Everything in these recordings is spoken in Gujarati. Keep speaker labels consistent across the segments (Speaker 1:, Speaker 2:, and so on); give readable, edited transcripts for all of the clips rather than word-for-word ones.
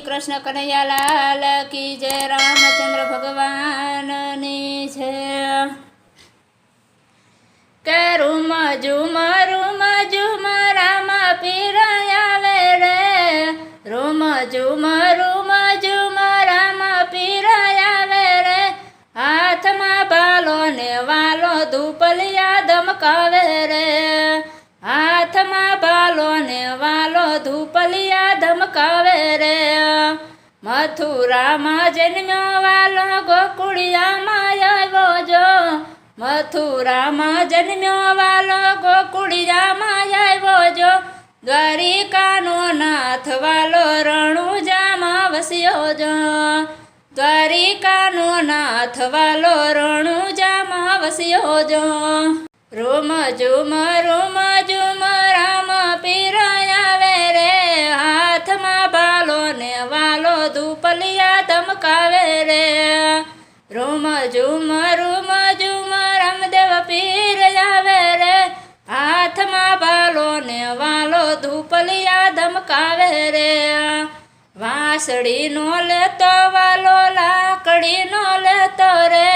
Speaker 1: श्री कृष्ण कन्हैया लाल की जय। रामचंद्र भगवान ની જય। કે રૂમ ઝુમ રામ પીર આવે રે, રૂમ ઝુમ રામ પીર આવે રે, હાથમાં ભાલો ને વાલો ધૂપલિયા ધમકાવે રે, હાથમાં ભાલો ને વાલો ધૂપલિયા ધમકાવે રે। મથુરામાં જન્મ્યો વાલો ગોકુળિયામાં આવ્યો જો, મથુરામાં જન્મ્યો વાલો ગોકુળિયામાં આવ્યો જો, દ્વારિકાનો નાથ વાલો રણુજામાં વસ્યો જો, દ્વારિકાનો નાથ વાલો રણુજામાં વસ્યો જો। રૂમ ઝુમ રામ પીર આવે રે, હાથમાં ભાલો ને વાલો ધૂપલિયા ધમકાવે રે, રૂમ ઝુમ રામદેવ પીર આવે રે, હાથમાં ભાલો ને વાલો ધૂપલિયા ધમકાવે રે। વાંસળીનો લેતો વાલો લાકડીનો લેતો રે,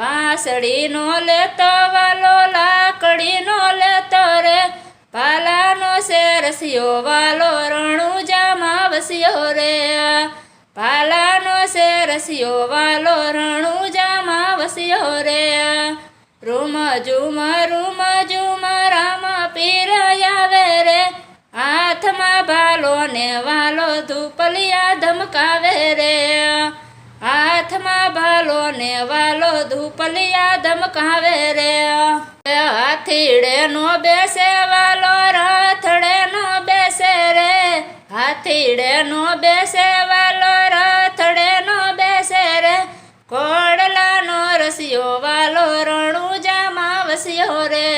Speaker 1: વાંસળીનો લેતો વાલો લાકડીનો લેતો રે, ભાલાનો શેરસિયો વાલો રણુજામાં વસ્યો રે, ભાલાનો શેરસિયો વાલો રણુજામાં વસ્યો રે। રૂમ ઝુમ રામ પીર આવે રે, હાથમાં ભાલો ને વાલો ધૂપલિયા ધમકાવે રે, હાથમાં ભાલો ને વાલો ધૂપલિયા ધમકાવે રે। હાથીડે નો બેસે વાલો રથડે નો બેસે રે, હાથીડે નો બેસે વાલો રથડે નો બેસે રે, ઘોડલાનો રસિયો વાલો રણુજામાં વસ્યો રે,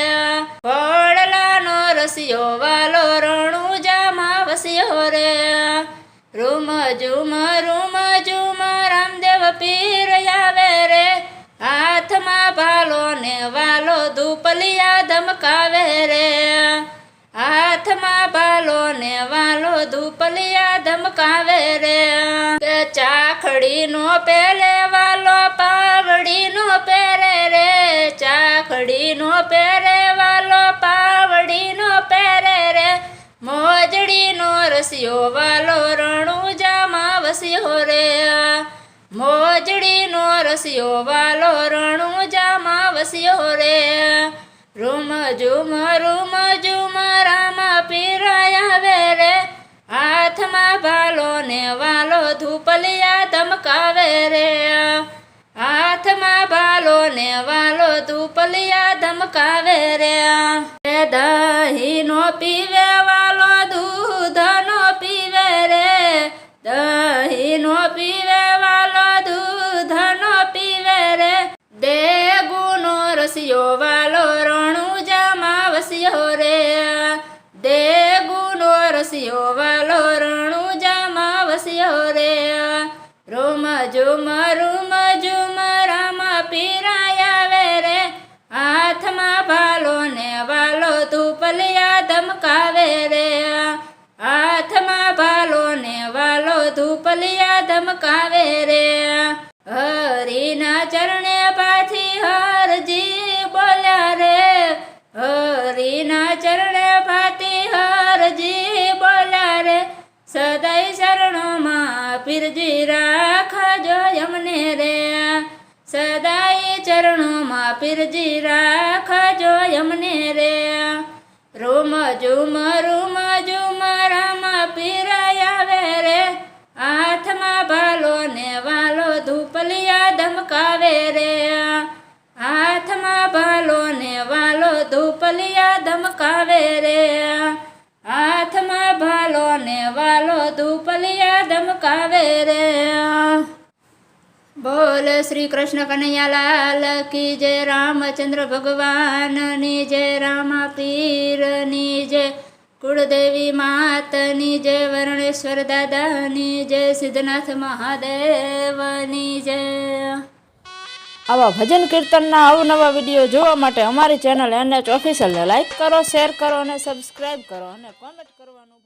Speaker 1: ઘોડલાનો રસિયો વાલો રણુજામાં વસ્યો રે। રૂમ ઝુમ રામદેવ પીર આવે રે, હાથમાં ભાલો ને વાલો ધૂપલિયા ધમકાવે રે, હાથમાં ભાલો ને વાલો ધૂપલિયા ધમકાવે રે। કે ચાખડીનો પહેલે વાલો પાવડીનો પહેરે રે, ચાખડીનો પહેરે વાલો પાવડીનો પહેરે રે, મોજડીનો રસિયો વાલો રણુજામાં વસ્યો રે, મોજડીનો રસિયો વાલો રણુજામાં વસ્યો રે। રૂમ ઝુમ રામ પીર આવે રે, હાથમાં ભાલો ને વાલો ધૂપલિયા ધમકાવે રે, હાથમાં ભાલો ને વાલો ધૂપલિયા ધમકાવે રે। દહીંનો પીવે વાલો દૂધનો પીવે રે, દહીંનો પીવે વાલો દૂધનો પીવે રે, દેગુનો રસિયો વાલો રણુજામાં વસ્યો રે, દેગુનો રસિયો વાલો રણુજામાં વસ્યો રે। રૂમ ઝુમ રામ પીર આવે રે, હાથમાં ભાલો ને વાલો ધૂપલિયા ધમકાવે રે, હાથમાં ભાલો ને વાલો ધૂપલિયા ધમકાવે રે। હરિના ચરણે પાછી હરજી બોલ્યા રે, હરિના ચરણે પાછી હરજી બોલ્યા રે, સદાય ચરણોમાં પીરજી રાખજો અમને રે, સદાય ચરણોમાં પીરજી રાખજો અમને રે। રૂમ ઝુમ રામ પીર આવે રે, હાથમાં ભાલો ને વાલો ધૂપલિયા ધમકાવે રે, હાથમાં ભાલો ને વાલો ધૂપલિયા ધમકાવે રે, હાથમાં ભાલો ને વાલો ધૂપલિયા ધમકાવે રે। બોલ શ્રી કૃષ્ણ કન્હૈયા લાલ કી જય। રામચંદ્ર ભગવાનની જય, રામ પીરની જય, કુળદેવી માતની જય, વર્ણેશ્વર દાદાની જય, સિદ્ધનાથ મહાદેવની જય।
Speaker 2: આવા ભજન કીર્તનના અવનવા વિડીયો જોવા માટે અમારી ચેનલ NH ઓફિશિયલને લાઈક કરો, શેર કરો અને સબસ્ક્રાઈબ કરો અને કોમેન્ટ કરવાનું